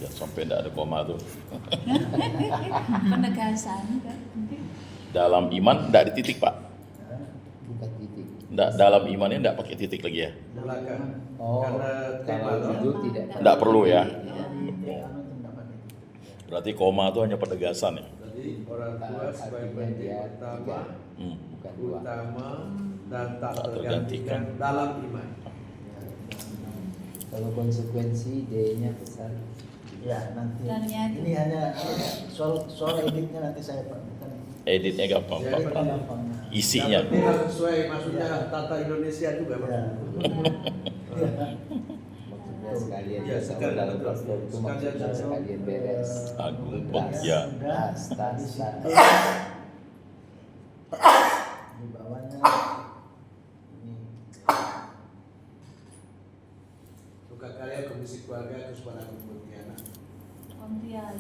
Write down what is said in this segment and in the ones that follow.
Ya, sampai tidak ada koma tuh. Penegasan kan. Dalam iman tidak di titik, Pak. Bukan titik. Nggak, dalam imannya tidak pakai titik lagi ya. Belakang. Oh, Karena tema kalau loh. judul tidak. Nggak perlu ya. Iya. Berarti koma itu hanya penegasan ya. Jadi orang tua sebagai penting pertama, Bukan dua. utama dan tak Tak tergantikan dalam iman. Kalau konsekuensi D-nya besar. Ya nanti Dan ya- ini hanya soal editnya nanti saya bukan Editnya gampang, Pak. Jadi, gampang. Isinya. Yang penting harus sesuai maksudnya tata Indonesia juga. Ya. Pak. Maksudnya sekalian Ya, sama sekalian, dalam betul. pastor itu maksudnya Sekalian, sekalian beres. Agung, Tas, ya. tas, tas, tas. Di bawahnya ini Suka karya Komisi Keluarga Kesepadan Pontianak. Pontianak.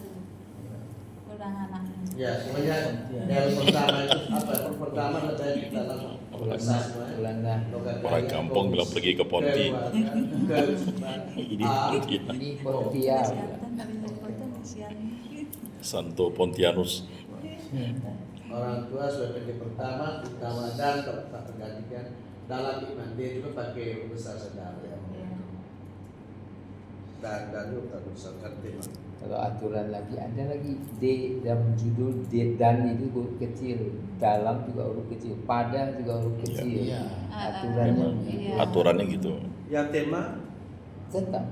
Kurang anaknya. Ya, semuanya yang pertama itu apa? Yang pertama adalah kita langsung Ulangan, ulangan. Orang kampung bilang pergi ke Ponti. Ini Ponti. Ini Pontia. Kesehatan dari kota kasihan. Santo Pontianus. Orang tua sebagai pendidik pertama, utama dan tak tergantikan dalam iman. Dia juga pakai besar saudara. Dan itu tak besarkan tema. Kalau aturan lagi ada lagi D dalam judul D dan itu huruf kecil, dalam juga huruf kecil, pada juga huruf kecil. Iya. Aturannya Iya. Aturannya gitu. Yang tema tetap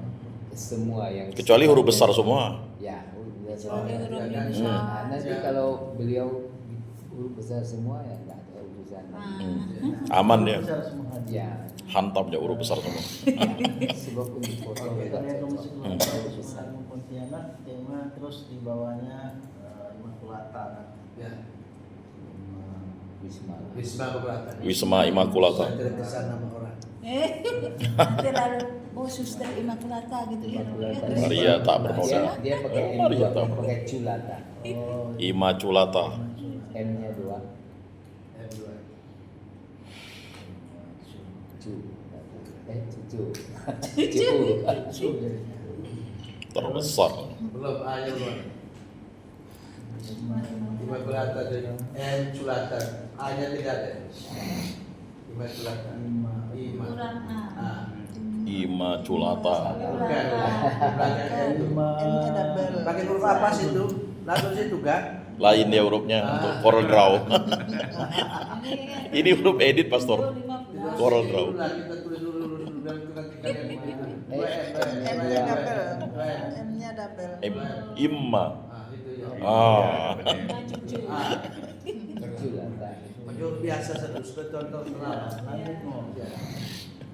semua yang Kecuali huruf besar semua. Ya, huruf besar. Kecuali huruf Ya, yang kan? besar. Nah, nanti kalau beliau huruf besar semua ya nggak ada urusan. Aman ya. besar semua. Ya, Hantam ya huruf besar semua. sebab untuk foto Oke, juga karya Komisi Keluarga huruf besar. Kesepadan Pontianak tema terus di bawahnya Immaculata kan. ya. Wisma. Wisma Keberatan. Wisma Immaculata. Saya tidak kesan nama orang. Terlalu suster Immaculata gitu ya. Immaculata. Maria tak bernoda. Dia pakai M Maria dua, tak pakai culata. Oh, Immaculata. M-nya dua. M2. Cu. Cucu. Cucu. Terbesar. Belum A-nya belum. Immaculata dari M Culata. A-nya tidak ada. Immaculata. Ima. Kurang A. Immaculata. Bukan. Belakang itu. M-nya double. Pakai huruf apa sih itu? Langsung situ kan? Lain dia hurufnya untuk Corel Draw. Ini huruf edit, Pastor. Corel Draw. Kita tulis dulu dan kita tinggal yang ini. Dua M. M-nya double. Dua M. M-nya double. Imma. Ah, itu ya. Cucu. Culata. Major biasa satu contoh kenal. lanjut mau. Ya.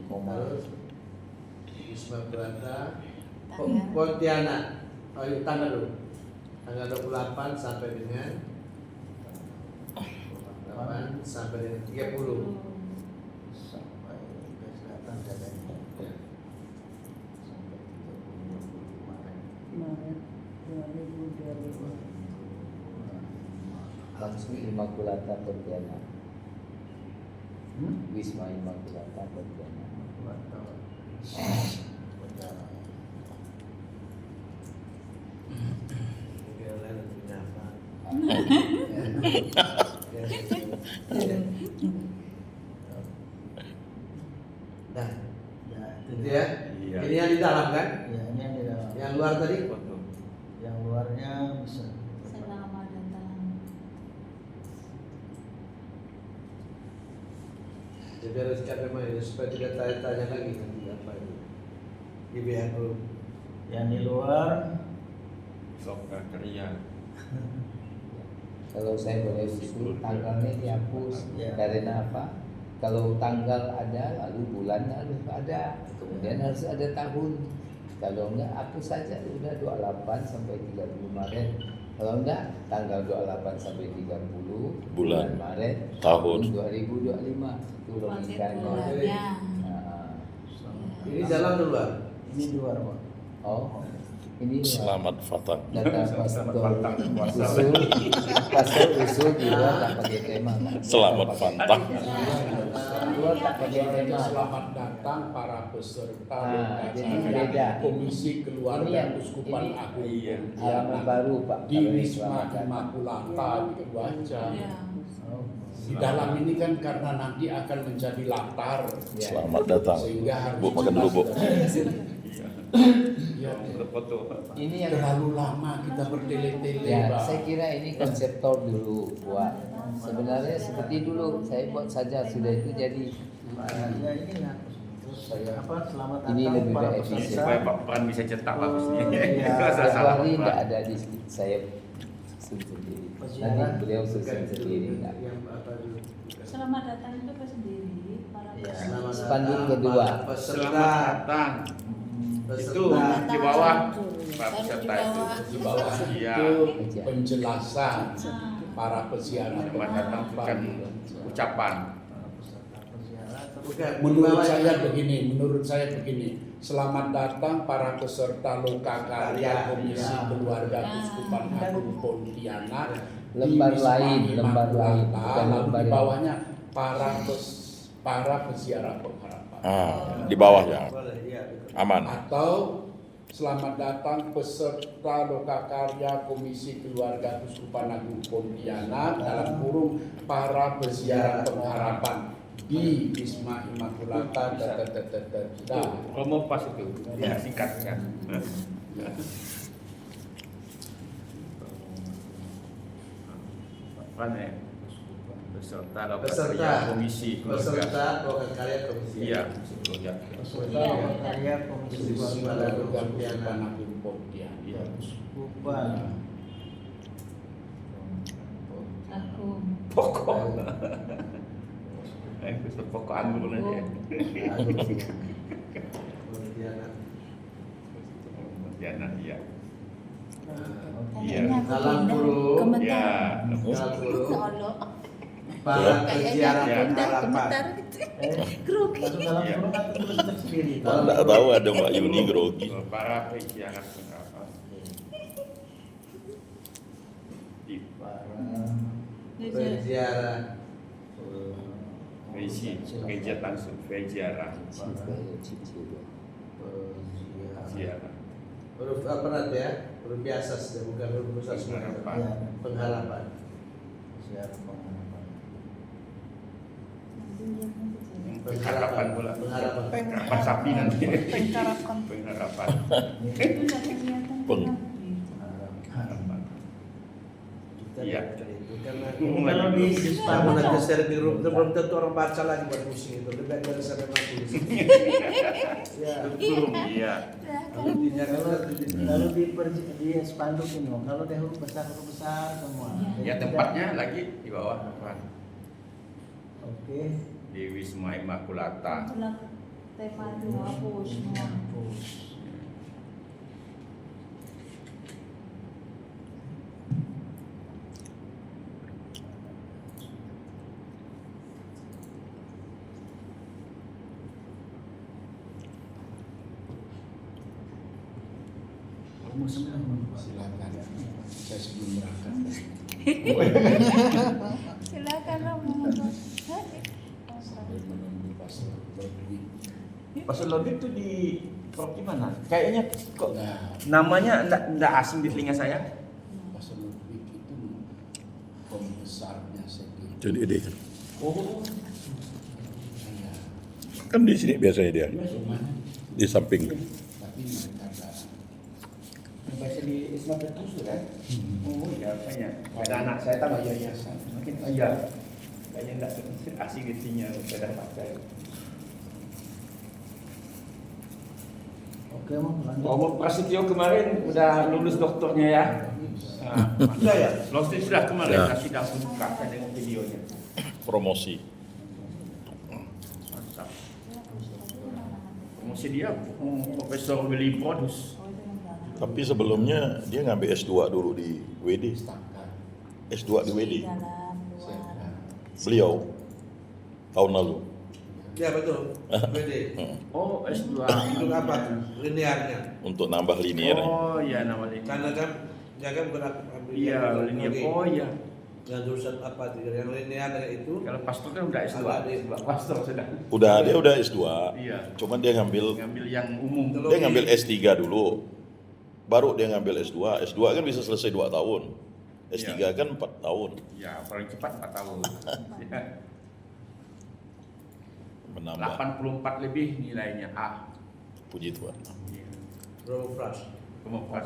Terus Wisma Belanda Tanggal. Pontianak. Oh, itu tanggal dulu. Tanggal 28 sampai dengan 8 sampai dengan 30. Sampai ke selatan katanya. Ya. Sampai 30 Maret 2022. Langsung Immaculata Pontianak. Wisma Immaculata Pontianak. Mungkin lain punya apa? Nah, Ya, itu ya. Ini yang di dalam kan? Ya, ini yang di dalam. Yang luar tadi? Yang luarnya bisa. Selamat datang. Jadi harus capek main supaya tidak tanya-tanya lagi nanti apa itu. Di BH dulu. Yang di luar Kalau saya boleh usul tanggalnya dihapus. Ya. Karena apa? Kalau tanggal ada, lalu bulan harus ada, kemudian harus ada tahun. Kalau enggak, hapus saja. Udah 28 sampai 30 Maret. Kalau enggak, tanggal 28 sampai 30 Bulan. Maret Tahun. 2025. Itu Pakai logikanya. bulannya. Nah, Ini dalam atau luar? ini di luar, Pak. oh, ini Selamat Fatah. data pastor usul juga tak pakai tema kan? Selamat Fatah. Luar kedua tak pakai tema. Selamat datang para peserta jadi acara beda. Komisi Ini Keluarga yang- Kuskupan ini Agung iya. Halaman baru Pak. di kalau yang Wisma selamat datang. Immaculata gitu aja. Iya. Oh, Di dalam ini kan karena nanti akan menjadi latar, ya. Selamat datang. sehingga harus Bu, makan dulu, Bu. Ya, Foto. Ini yang terlalu lama kita bertele-tele, ya, Pak. saya kira ini konseptor dulu buat. Sebenarnya seperti dulu saya buat saja sudah itu jadi. Ya ini ya. Terus Saya- apa? Selamat Ini datang lebih para efisien. peserta. Supaya Pak Pran bisa cetak bagus nih. Iya. Salah Februari Pak tidak Pran. ada di saya susun sendiri. Peziarah. Nanti beliau susun sendiri. Enggak. Yang apa dulu? Selamat datang itu ke sendiri para Iya. peserta. Selamat Spanduk datang kedua. para peserta. Selamat datang. Itu Peserta. di bawah Pak Baru peserta di itu. bawah. Di bawah Iya. itu penjelasan para peziarah. Selamat datang bukan ucapan. Para peserta peziarah terus Bukan, Menurut bawah saya ini. begini. Selamat datang para peserta Lokakarya Komisi Keluarga Kuskupan Agung Pontianak. di Lembar Wisma lain, lembar lain, Immaculata. bukan Lalu lembar di yang- bawahnya para peziarah pengharapan. Di bawah ya. Boleh, iya, betul. Aman. Atau selamat datang peserta Lokakarya Komisi Keluarga Kuskupan Agung Pontianak dalam kurung para peziarah pengharapan di Wisma Immaculata. Promo pas itu. Ya, singkat kan. Pak Pran ya. Peserta Lokakarya Komisi Keluarga. Peserta Lokakarya Komisi. Iya, keluarga. peserta karya komisi Wisma keluarga Kuskupan Agung Pontianak. Iya. Kuskupan. Aku. Pokok. Pokok dulu nanti ya. Pontianak. Pontianak, iya. Kayaknya aku Dalam pindah kurung. komentar. Ya. Dalam kurung Solo. para Kayaknya peziarah aku pindah pengharapan. komentar gitu. Grogi. Masuk dalam Iya. kurung atau tulis tersendiri? Tidak tahu ada Mbak Yuni grogi. Para peziarah pengharapan. Di Peziarah. Reisi, kegiatan peziarah. Ziarah. Huruf apa nanti ya? Huruf biasa sudah, bukan huruf besar semua. Pengharapan. Ya, Pengharapan. ziarah pengharapan. Pengharapan pula. Pengharapan. Pengharapan sapi nanti. Pengharapan. Pengharapan. Itu udah kelihatan Peng- Harapan. Kita Iya. baca itu karena Kalau di kamu nanti share di grup itu belum tentu orang baca lagi buat pusing itu. Lebih baik dari sampai mati di sini. Ya. Belum, iya. Intinya kalau di spanduk ini, kalau dia huruf besar semua. Jadi Ya tidak- tempatnya lagi di bawah. Pak. Oke. Di Wisma Immaculata. Itulah tema itu hapus semua. Silakan. Saya sebelum berangkat. Silakan Romo. Sambil menunggu pasal lebih. Pasal Lodit itu di Prof gimana? Kayaknya kok Nah, namanya enggak asing di telinga saya. pasal lebih itu pembesarnya saya. Jadi ide kan. Oh, Kan di sini biasanya dia. cuman Di samping. tapi mereka ada. Baca di Isma Petrus kan? Oh iya, kayaknya. Ada anak saya tambah yayasan. Mungkin iya. Kayaknya enggak asing di telinga saya dah baca. Oke, mau lanjut. Oh, Prasetyo kemarin udah lulus doktornya ya? Nah, Sudah ya? lulus sudah kemarin, Ya. kasih langsung buka saya tengok videonya. Promosi. Mantap. Promosi dia Profesor Willy Brodus. Tapi sebelumnya dia ngambil S2 dulu di WD. S2 di WD. Dalam luar. Beliau tahun lalu. Ya betul. Bede. Oh, S2. Untuk apa tuh? Linearnya. Untuk nambah linier. Oh iya nama dia. Karena kan dia kan bukan ambil Iya, yang linear. lagi. Oh iya. Yang jurusan apa? Yang linear dengan itu? Kalau pastor kan udah S2. Agak di- Pastor sudah. Dia udah S2. Iya. Cuman dia ngambil yang umum. dia ngambil S3 dulu. Baru dia ngambil S2. S2 kan bisa selesai 2 tahun. S3 Iya. kan 4 tahun. Ya, paling cepat 4 tahun. Ya. Menambah. 84 lebih nilainya A. Puji Tuhan. Iya. Romo Pras. Pemopras.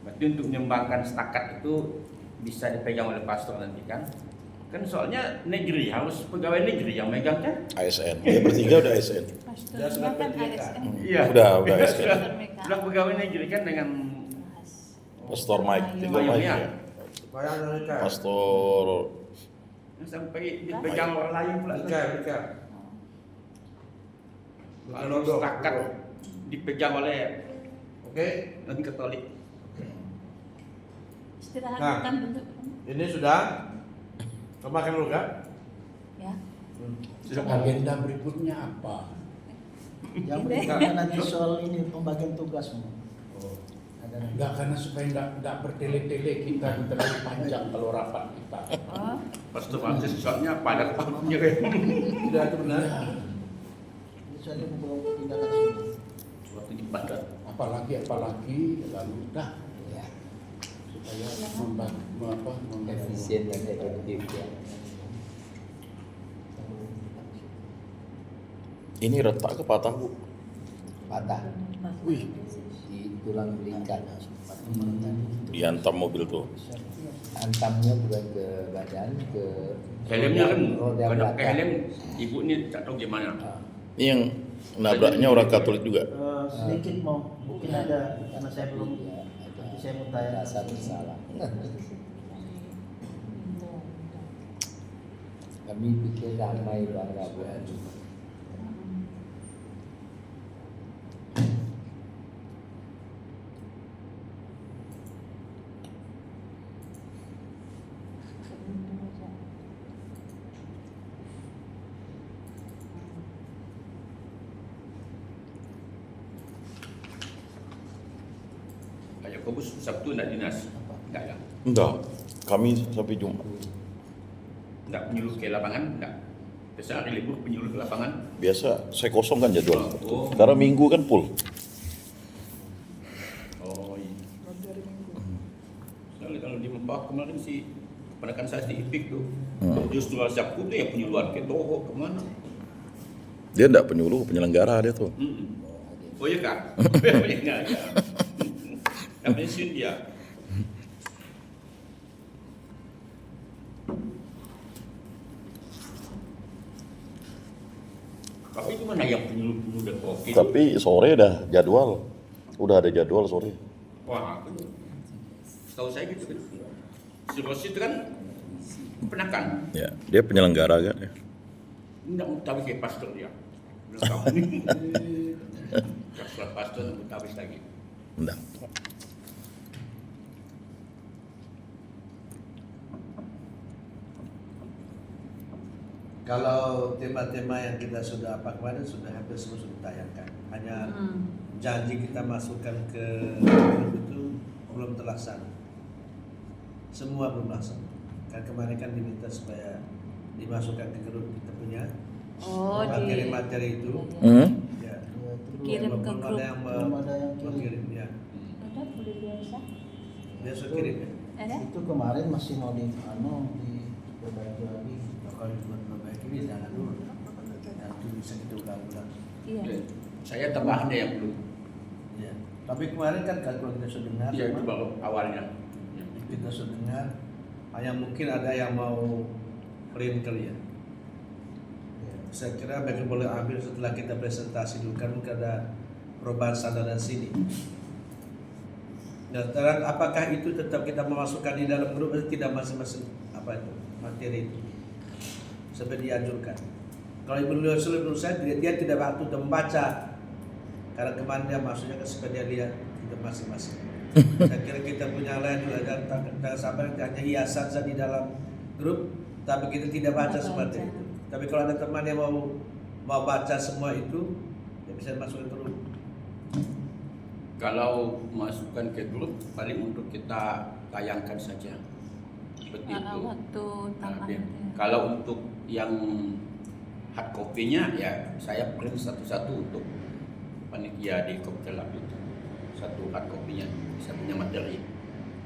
Berarti untuk menyumbangkan setakat itu bisa dipegang oleh pastor nanti kan? Kan soalnya negeri, harus pegawai negeri yang megang kan? ASN. Dia bertiga udah ASN. Pastornya Dia sudah kan pendidikan. ASN. Iya. Udah ASN. Pastor mereka. Sudah pegawai negeri kan dengan Pastor Mike, tiga Mayung, Mike ya. ya. Bayang dan Rika. Pastor sampai dipegang orang lain pula. Rika. Kalau setakat dipegang oleh Oke. non Katolik. Istirahat Nah. makan bentuk. Ini sudah. Kamu makan dulu kan? Ya. Sudah agenda berikutnya apa? Yang berikutnya nanti soal ini pembagian tugas semua. Ada nanti. Enggak, karena supaya enggak bertele-tele kita terlalu panjang kalau rapat kita. Oh. Pastor Francis soalnya padat waktunya kan. Tidak itu benar. Ya, Ini soalnya mau pindah ke sini. Waktu padat. apalagi lalu dah Ya, supaya membantu efisien dan efektif ya. ini retak ke patah Bu? Patah Wih, di tulang belingkar. dihantam mobil tuh. Hantamnya bukan ke badan, ke Helmnya kan roda kalau pakai belakang. helm ibu ini tak tahu gimana. Ini yang nabraknya orang Katolik juga. Sedikit mau mungkin ada karena saya belum Iya, nanti saya mau tanya. rasa bersalah. Kami pikir ramai Bang Rabuan. Kayak Kobus Sabtu nak dinas. Enggak ya. Enggak, kami sampai Jumat. Enggak penyuluh ke lapangan, enggak. Biasa hari libur penyuluh ke lapangan. Biasa saya kosongkan jadwal. Oh. Karena Minggu kan full. Oh iya. Soalnya kalau di Mempah kemarin si keponakan saya di Ipik tuh. Justru Sabtu tuh yang penyuluhan ke Toho kemana? Dia enggak penyuluh, penyelenggara dia tuh. Oh iya kak? Oh iya enggak ya. Yang pensiun dia. Tapi itu mana yang penyuluh dan kopi? Tapi sore dah jadwal. Udah ada jadwal sore. Wah, tahu saya gitu kan. Si Ros itu kan penakan. Ya, dia penyelenggara kan ya. Enggak tapi kayak pastor dia. Belum tahu. Setelah pastor habis lagi. Enggak. Kalau tema-tema yang kita sudah apa kemarin sudah hampir semua sudah ditayangkan. Hanya janji kita masukkan ke grup itu belum terlaksana. Semua belum terlaksana. Kan kemarin kan diminta supaya dimasukkan ke grup kita punya Oh, materi-materi itu. Ya. Kirim ke Belum grup. ada yang Belum ada yang mengirim ya. Ada boleh biasa. Dia sudah kirim ya. Ada? Itu kemarin masih mau diperbaiki lagi. Kalau belum baik ini jangan dulu. Nanti bisa kita ulang-ulang. Iya. Saya tambahan yang belum. Ya. Tapi kemarin kan kalau kita sudah dengar, Iya itu memang baru awalnya. kita sudah dengar, hanya mungkin ada yang mau print kali ya. Saya kira mereka boleh ambil setelah kita presentasi dulu, kan mungkin ada perubahan sana dan sini. Nah, terang apakah itu tetap kita memasukkan di dalam grup atau tidak masing-masing apa itu materi itu sampai dianjurkan. Kalau beliau menurut saya dia tidak waktu untuk membaca karena kemarin dia maksudnya kan supaya dia lihat kita masing-masing. Saya kira kita punya lain juga jangan sampai hanya hiasan saja di dalam grup, tapi kita tidak baca seperti itu. Tapi kalau ada teman yang mau baca semua itu, ya bisa masuk ke grup. Kalau masukkan ke grup paling untuk kita tayangkan saja. seperti itu. Waktu Nah, tamat. dia- kalau untuk yang hard copy-nya ya saya print satu-satu untuk panitia di Koptel Lab itu. Satu hard copy-nya saya punya materi.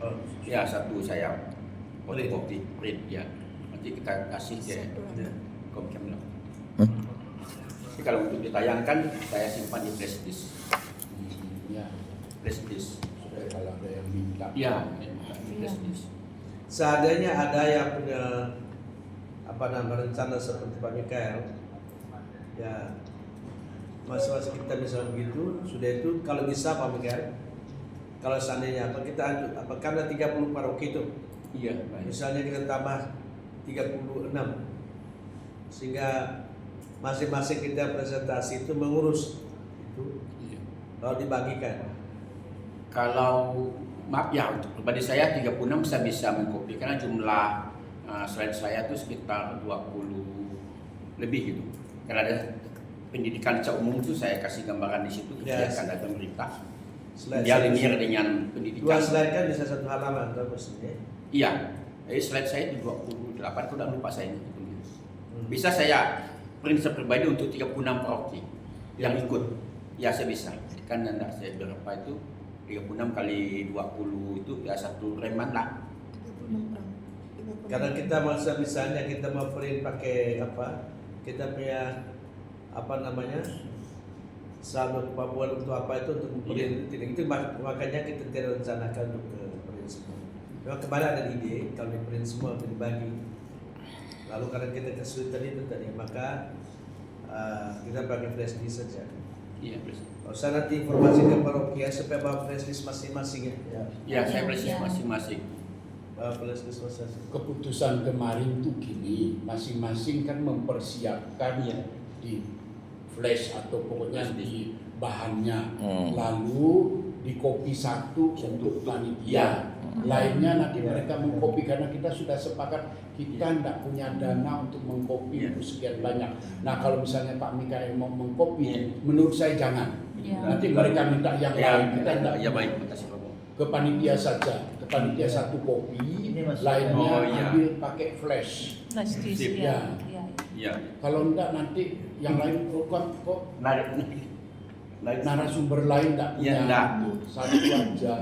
Oh, Ya satu saya fotokopi print ya. Nanti kita kasih ke ya. Koptel Lab. Tapi kalau untuk ditayangkan saya simpan di flash disk. Ya, Flash disk. supaya kalau ada yang minta. Ya, di flash disk. Seandainya ada yang punya rencana seperti Pak Mikael, ya masing-masing kita bisa begitu. Sudah itu kalau bisa Pak Mikael, kalau seandainya karena 30 paroki itu, Iya, baik. misalnya kita tambah 36, sehingga masing-masing kita presentasi itu mengurus itu, Iya. kalau dibagikan. Kalau maaf ya untuk pribadi saya 36 saya bisa mengkopi karena jumlah slide saya itu sekitar 20 lebih gitu. Karena ada pendidikan secara umum itu saya kasih gambaran di situ Yes. kebijakan dari pemerintah. Slide Dia satu- linear dengan Dua pendidikan. slide kan bisa satu halaman, bagus ya. Iya. Jadi slide saya di 28 aku udah lupa saya ini. Hmm. Bisa saya print pribadi untuk 36 paroki yang ikut. Ya saya bisa. Kan enggak saya berapa itu 36 kali 20 itu ya satu reman lah. Karena kita misalnya kita mau print pakai apa? Kita punya saldo kemampuan untuk apa itu untuk print tidak itu makanya kita tidak rencanakan untuk print semua. Memang kemarin ada ide kalau di print semua untuk dibagi. Lalu karena kita kesulitan itu tadi maka kita pakai flash disk saja. Iya, please. Kalau saya nanti informasi ke paroki supaya bawa flash disk masing-masing ya. Ya, saya Iya, persis iya. masing-masing. Bawa flash disk masing-masing. Keputusan kemarin tuh gini, masing-masing kan mempersiapkan Iya. di flash atau pokoknya di bahannya, Hmm. lalu di copy satu untuk panitia, lainnya nanti mereka mengcopy karena kita sudah sepakat kita tidak punya dana untuk mengcopy Iya. untuk sekian banyak. Nah kalau misalnya Pak Mikael mau mengcopy, Iya. menurut saya jangan. Iya. Nanti mereka minta yang lain, kita tidak. Ya baik, makasih Pak. Ke panitia saja, ke panitia satu kopi, Ini maksudnya. lainnya Oh, iya. ambil pakai flash. Flash disk Sip, ya. ya. Iya. Iya. Kalau enggak nanti yang lain kok Narik. narasumber lain enggak punya Iya, enggak. satu aja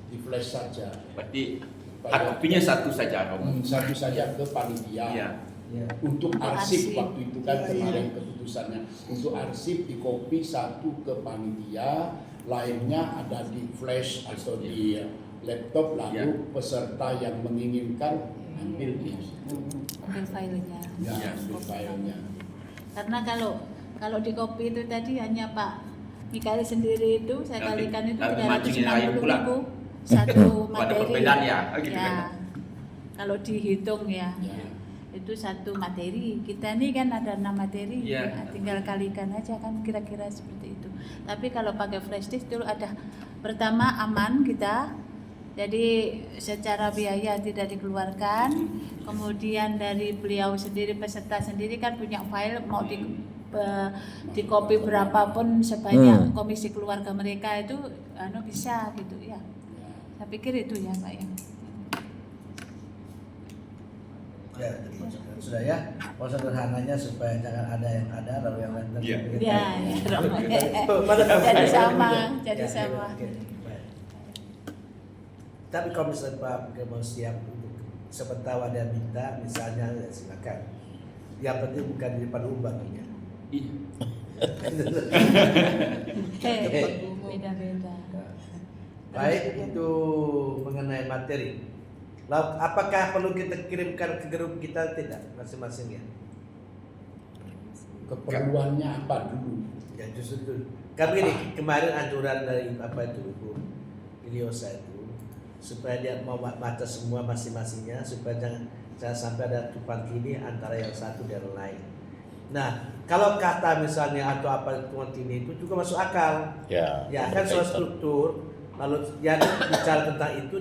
di flash saja. Berarti hard copy-nya satu saja, Romo. Satu saja ke panitia. Iya. Ya. Untuk Untuk arsip arsip. waktu itu kan Iya, kemarin keputusannya untuk arsip di copy satu ke panitia, lainnya ada di flash atau di laptop, lalu Iya. peserta yang menginginkan ambil di Ambil filenya. ya, Iya. ambil filenya. Karena kalau di kopi itu tadi hanya Pak Mikael sendiri itu saya Nanti- kalikan itu nanti mancingin lain 360 pula. ribu satu Ada materi. perbedaan ya? Oh, gitu Ya. kan? Kalau dihitung ya, Ya. itu satu materi. Kita nih kan ada 6 materi, Iya. nah, tinggal kalikan aja kan kira-kira seperti itu. Tapi kalau pakai flash disk itu ada pertama aman kita. Jadi secara biaya tidak dikeluarkan. Kemudian dari beliau sendiri peserta sendiri kan punya file mau di copy berapapun sebanyak komisi keluarga mereka itu bisa gitu ya. Saya pikir itu ya Pak ya. Ya, sudah ya. Mau sederhananya supaya jangan ada yang ada lalu yang lain. Iya. Ya, jadi sama, jadi sama. Oke, baik. Tapi kalau misalnya Pak mau siap untuk sebentar ada yang minta, misalnya ya silakan. Yang penting bukan di depan umum ya. Iya. Beda-beda. Baik, itu mengenai materi. Lalu, apakah perlu kita kirimkan ke grup kita tidak masing-masing ya? Keperluannya apa dulu? Ya justru itu. Kami ini kemarin anjuran dari apa itu Ibu Iliosa itu supaya dia mau baca semua masing-masingnya supaya jangan sampai ada tumpang tindih antara yang satu dan yang lain. Nah, kalau kata misalnya atau apa tumpang tindih itu juga masuk akal. Ya. Ya kan soal struktur, lalu yang bicara tentang itu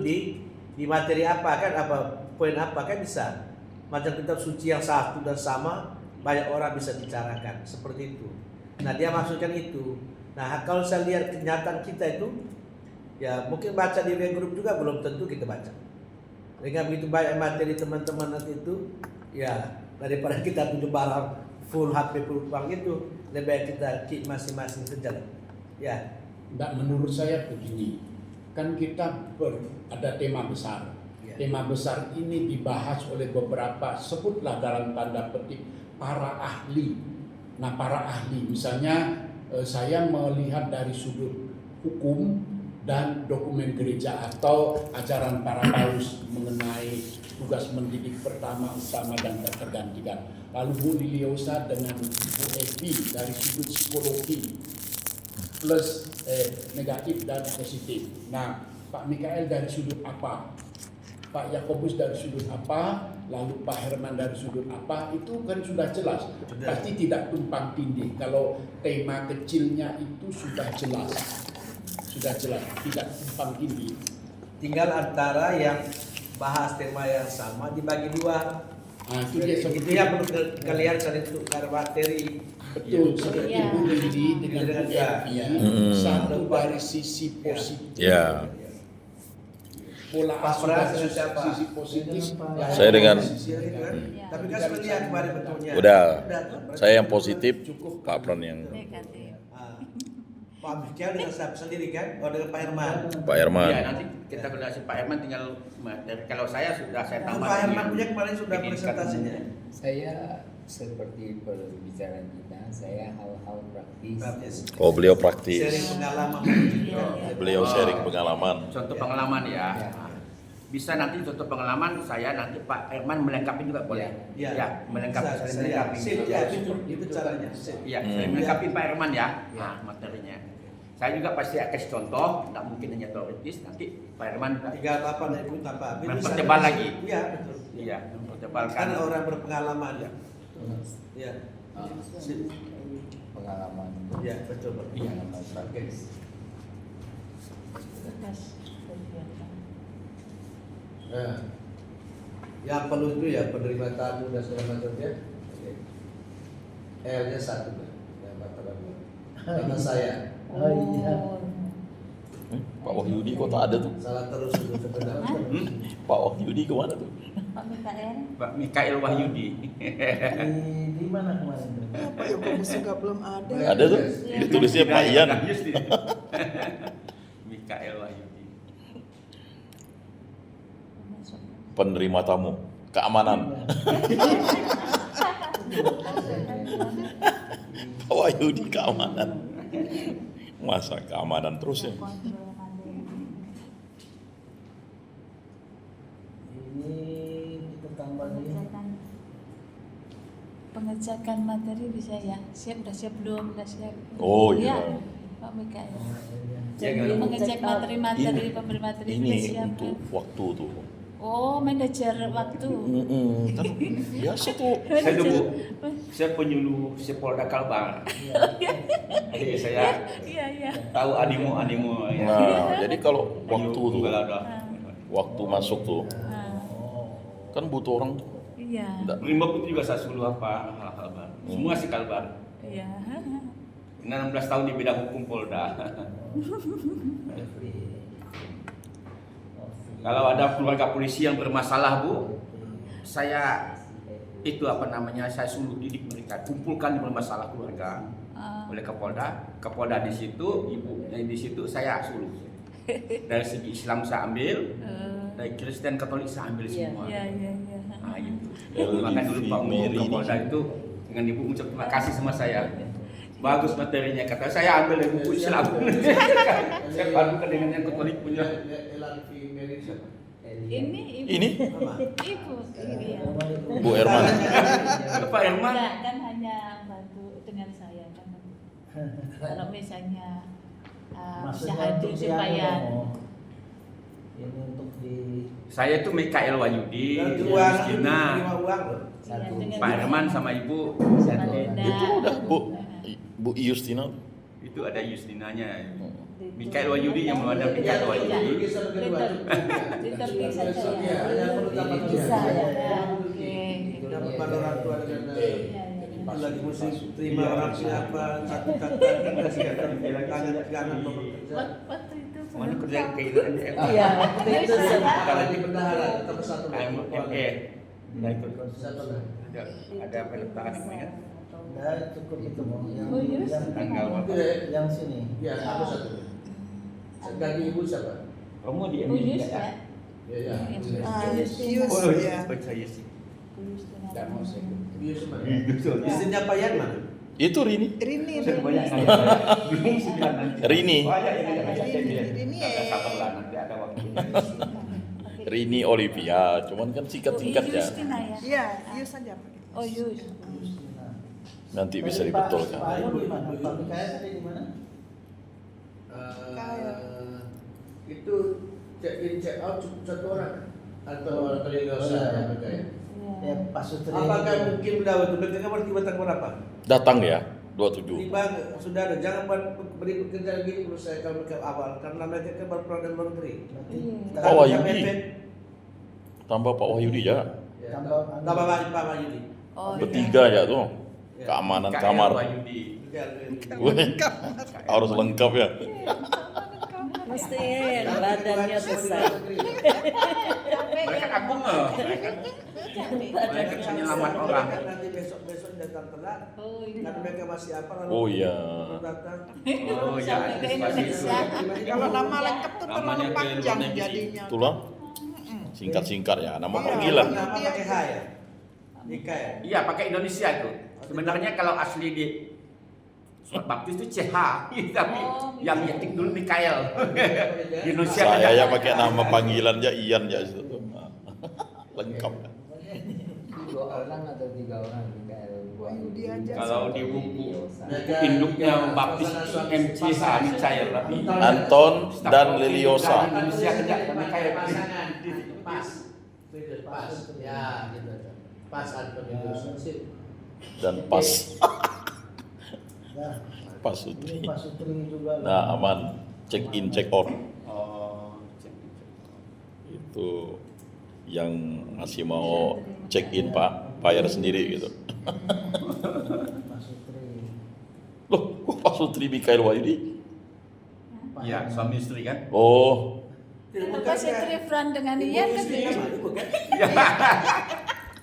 di materi apa kan, apa poin apa kan bisa. Macam kitab suci yang satu dan sama banyak orang bisa bicarakan seperti itu. Nah dia maksudkan itu. Nah kalau saya lihat kenyataan kita itu, ya mungkin baca di grup juga belum tentu kita baca. Dengan begitu banyak materi teman-teman nanti itu, ya daripada kita punya barang full HP full uang itu, lebih baik kita keep masing-masing saja. Ya, Nggak, menurut saya begini, kan kita ada tema besar. Ya. Tema besar ini dibahas oleh beberapa, sebutlah dalam tanda petik, para ahli. Nah, para ahli, misalnya saya melihat dari sudut hukum dan dokumen gereja atau ajaran para paus mengenai tugas mendidik pertama, utama, dan tak tergantikan. Lalu Bu Liliosa dengan Bu Evi dari sudut psikologi plus negatif dan positif. Nah, Pak Mikael dari sudut apa? Pak Yakobus dari sudut apa? Lalu Pak Herman dari sudut apa? Itu kan sudah jelas. Pasti tidak tumpang tindih. Kalau tema kecilnya itu sudah jelas. Tidak tumpang tindih. tinggal antara yang bahas tema yang sama dibagi dua. Nah, itu dia Itu seperti yang perlu kalian saling tukar materi. betul seperti Iya. Bu Lili dengan Bu Iya. Evi. Mm-mm. Satu dari sisi positif. Ya. Pola Pak asuh Pras dari dengan siapa? sisi positif. Saya Saya dengan- Sisi itu kan. Iya. Tapi kan sudah lihat kemarin bentuknya. Udah. tuh. Saya yang positif, Pak Pran yang Negatif. Ah. Pak Mikael dengan siapa sendiri kan? Oh dengan Pak Herman. Pak Herman. Ya, nanti kita koordinasi Pak Herman, tinggal materi. Kalau saya sudah saya Nah, tambah. Pak Herman punya kemarin sudah Pendidikan. presentasinya. Saya seperti perbicaraan kita, saya hal-hal praktis. Praktis. Oh, beliau praktis. Sharing pengalaman. Beliau sharing pengalaman. Contoh pengalaman ya. Ya. Bisa nanti contoh pengalaman saya, nanti Pak Herman melengkapi juga boleh. Ya. Ya, melengkapi, Bisa, saling saya- melengkapi. sip, ya, itu caranya. Sip. Iya, Hmm. saling melengkapi Pak Herman ya. Nah, materinya. Saya juga pasti akan kasih contoh, tidak mungkin hanya teoritis. Nanti Pak Herman Tinggal apa nih pun tanpa habis. mempertebal lagi. Iya betul. Iya, mempertebalkan. Kan orang berpengalaman ya. Iya. Sip. Pengalaman. Iya betul. Pengalaman praktis. Tugas kegiatan. Nah, yang perlu itu ya penerima tamu dan segala macamnya. Oke. L-nya satu kan, yang katakan dua. Karena saya Oh iya. Pak Wahyudi kok tak ada tuh? salah terus itu sebenarnya. Pak Wahyudi kemana tuh? Pak Mikael. Pak Mikael Wahyudi. Di mana kemarin tuh? Pak Yakobus juga belum ada. Ada tuh? Ditulisnya Pak Ian. Mikael Wahyudi. Masuk. Penerima tamu. Keamanan. Pak Wahyudi keamanan. Masa keamanan terus ya? Kontrol mandiri. Ini kita tambah ini. Pengecekan materi bisa ya. Siap, udah siap belum? Udah siap. Oh, iya. Pak Mikael. Ya, Jadi kalau- mengecek materi-materi, pemberi materi Ini sudah siap untuk kan? waktu tuh. Oh, manajer waktu. Kan biasa tuh. Saya dulu, saya penyuluh Sepolda Kalbar. Jadi saya Iya, iya. tahu animo ya. Nah, jadi kalau waktu tuh, Nah, waktu masuk tuh, nah, kan butuh orang tuh. iya. Nggak. Lima putri juga saya suluh apa hal-hal baru. Semua sih Kalbar. Iya. 16 tahun di bidang hukum Polda. Kalau ada keluarga polisi yang bermasalah, Bu, saya itu apa namanya, saya suluh didik mereka, kumpulkan bermasalah keluarga oleh Kapolda di situ, ibu di situ saya suluh. Dari segi Islam saya ambil, dari Kristen Katolik saya ambil semua. Iya, iya, iya. Nah, gitu. LDV Maka dulu Pak Mary Kapolda ini. itu dengan ibu ucap terima kasih sama saya. Bagus materinya, kata saya ambil dari buku Islam. Saya padukan dengan yang Katolik punya. Ini ibu. Ini Ibu. Iya. Bu Herman. Pak Herman. Enggak, kan hanya bantu dengan saya kan. Kalau misalnya bisa Maksudnya hadir untuk supaya ini untuk di Saya itu Mikael Wahyudi, Dan Bu uang Justina, terima uang loh. Satu. dengan Pak Herman sama Ibu. sama Linda. Itu udah Bu Justina. Itu ada Justinanya. Mikael Wahyudi yang belum ada Mikael Wahyudi. Ditepi saja ya. Iya, hanya perlu tambah Bisa tulisan. ya. Oke. Dapat pada orang tua dengan Iya, iya. itu lagi musim terima orang siapa satu kata kan kasih tangan kanan bekerja. Waktu itu Mana kerja keinginan Iya, waktu itu Kalau di bendahara kita bersatu. ME. Nah itu Satu lah. ada penetapan namanya. Ya cukup itu mau yang Oh, yes. Tanggal berapa? yang sini. Ya, aku satu. Ganti ibu siapa? Kamu di Bu ME Yus ya? ya. Ya, ya. Yus, Oh, ya. percaya sih. Bu Justina. Tidak mau saya ikut. Bius mana? Itu. Istrinya Pak Yan mana? Itu Rini. Rini, Saya banyak Rini. nanya. Bingung sih bilang nanti. Rini. Oh ya, ini ada Rini, Ada sabarlah nanti ada waktunya. Rini Olivia, cuman kan singkat-singkat Bu ya. Justina ya. Iya, Yus saja pakai. Oh Yus. Nanti bisa Tadi Pak dibetulkan. Ayun di mana? Pak Mikael tadi di mana? Itu check in check out cukup satu orang atau religiosa yang bergaya. Ya Pak Sutri. Apakah mungkin sudah betul mereka bertiba tanggal berapa? Datang ya, 27. Tiba sudah ada, jangan beri pekerjaan gini menurut saya kalau mereka awal karena mereka kan berperan dan menteri. Pak Wahyudi. Tambah Pak Wahyudi ya. Tambah Pak Wahyudi. Oh, Bertiga ya tuh. Keamanan kamar. Wih, harus lengkap ya. Mesti badannya besar. Mereka agung loh. Mereka penyelamat orang. Nanti besok datang telat. Karena mereka masih apa? lalu Oh iya. datang. Oh ya, Sampai ke Indonesia. Kalau nama lengkap tuh terlalu Namanya ke panjang luar negeri. jadinya. Itulah. Singkat-singkat ya, nama Iya. panggilan. Nama pakai H ya? Nikah ya? Iya, pakai Indonesia itu. Sebenarnya kalau asli di Suat Baptis itu CH, tapi yang nyetik dulu Mikael. Di Indonesia Saya kan ya pakai nama panggilan ya Ian ya itu. Lengkap. Dua orang atau tiga orang Mikael Wahyudi aja. kalau di buku induknya Baptis MCH Mikael tapi Anton dan Liliosa. Di Indonesia kerja Mikael. Pasangan. Pas. Pas. Ya, gitu. Pas Anton itu. Sip. Dan pas Ya, Pak ini Sutri. Pak Sutri juga. Nah aman, check in check out Oh, itu yang masih mau check in Pak bayar sendiri gitu. Pak Sutri. Loh, kok Pak Sutri Mikael Wahyudi? iya suami istri kan. Oh, Kenapa saya trifran dengan Ian kan?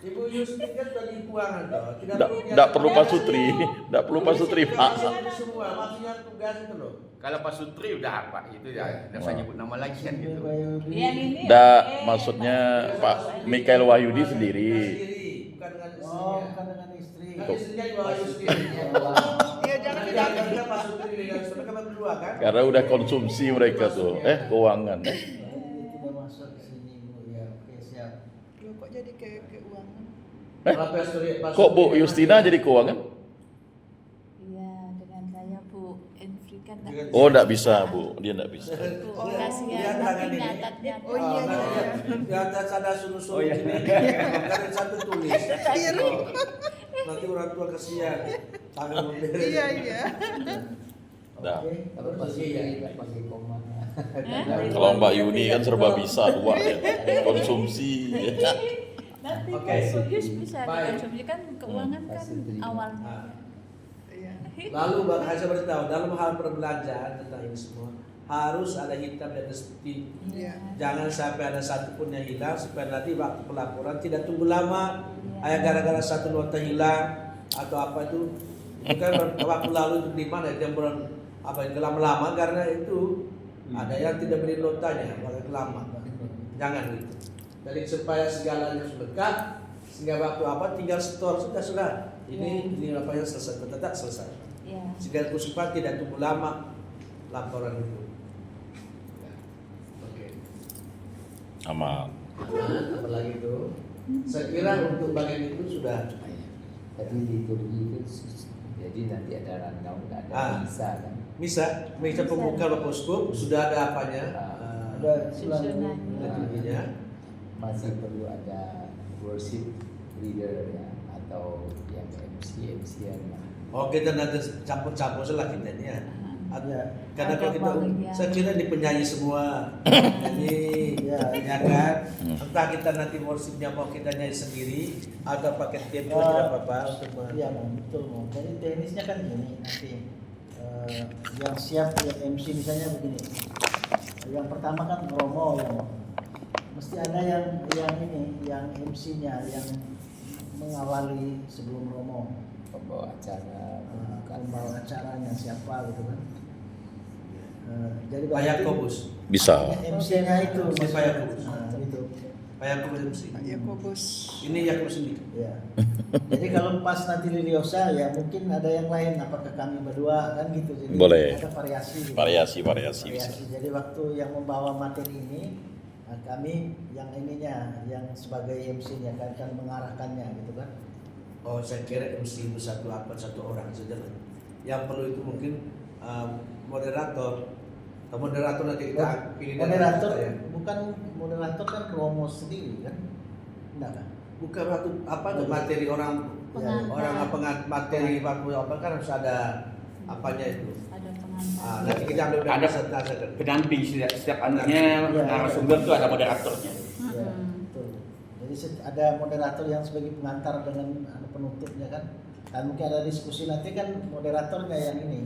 Ibu Yusni kan tadi keuangan toh. tidak perlu Pak Sutri, tidak perlu Pak Sutri Pak. Semua maksudnya tugas itu loh. Kalau Pak Sutri udah apa itu ya, udah saya nyebut nama lagi kan gitu. Yang ini. Tidak, maksudnya Pak Mikael Wahyudi sendiri. Bukan dengan istrinya. Oh, bukan dengan istri. Kan istrinya di bawah Yusni. Iya, jangan dijamin. Kita Pak Sutri dengan mereka berdua kan. Karena udah konsumsi mereka tuh, keuangan. Tidak masuk ke sini Bu. Ya, oke siap. Loh, kok jadi kayak keuangan? Kalau Pak Sutri- Pak Kok Bu Sutri- Justina jadi keuangan? Iya, dengan saya Bu Envri kan Oh, tidak bisa Bu, dia tidak bisa. Bu, kasihan Lihat nanti tangan ini. nyatatnya. Oh, iya, iya. Di atas ada suruh-suruh Oh, iya. gini. Kan satu tulis. Nanti orang tua kasihan. Tangan memberes. Iya, iya. Nah, Kalau Pak Sutri nggak pakai koma. kalau Mbak Yuni kan serba bisa dua ya, konsumsi. Nanti Oke. kan Bu Yus bisa Baik. dikonsumsi kan keuangan kan awalnya. Nah, Iya. lalu Bang saya beritahu dalam hal perbelanjaan tentang ini semua harus ada hitam di atas putih. Iya. Jangan sampai ada satu pun yang hilang supaya nanti waktu pelaporan tidak tunggu lama. Ayah gara-gara satu nota hilang atau apa itu bukan waktu lalu itu di mana yang apa yang lama-lama karena itu ada yang tidak beri notanya waktu lama. Jangan gitu. Jadi supaya segalanya sudah lengkap sehingga waktu apa tinggal store sudah. Ini apa yang selesai tetap selesai. Iya. Sehingga supaya tidak tunggu lama laporan itu. Oke. Aman. Nah, apa lagi itu? Saya kira untuk bagian itu sudah. Tapi di Turki itu jadi nanti ada rundown, ada visa kan. Bisa pembuka loposcope sudah ada apanya? Ada Susunannya. Tentunya. Masih perlu ada worship leader ya atau yang MC-an ya. Oh kita nanti campur-campur lah kita ini ya. Ya. Karena kalau kita, bagian. saya kira di penyanyi semua, nyanyi, ya kan. Entah kita nanti worshipnya mau kita nyanyi sendiri atau pakai tape tidak apa-apa untuk Iya, Bang, betul, Bang. Jadi teknisnya kan gini nanti yang siap buat MC misalnya begini. yang pertama kan Romo yang mesti ada yang ini, yang MC-nya yang mengawali sebelum Romo. Pembawa acara, Pembawa acaranya siapa gitu kan. Jadi Pak Yakobus. Bisa. MC-nya itu Si Pak Yakobus. itu. Pak Yakobus MC. Pak Yakobus. Ini Yakobus ini. Ya. Jadi kalau pas nanti Liliosa ya mungkin ada yang lain, apakah kami berdua kan gitu. Jadi Boleh. ada variasi. Gitu. Variasi bisa. Jadi waktu yang membawa materi ini, nah kami yang ininya, yang sebagai MC-nya kan mengarahkannya gitu kan. Oh, saya kira MC itu satu orang saja lah. Yang perlu itu mungkin moderator. Atau moderator nanti kita pilih dari Moderator kita, ya. bukan moderator kan Romo sendiri kan? Enggak kan? Bukan waktu apa tuh materi orang materi apa kan harus ada apanya itu. Ada pengantar. Nanti kita ambil Ada presentasi. pendamping setiap anunya Iya. narasumber itu ada moderatornya. Ya, betul. Jadi ada moderator yang sebagai pengantar dengan penutupnya kan. Dan mungkin ada diskusi nanti kan moderatornya yang ini.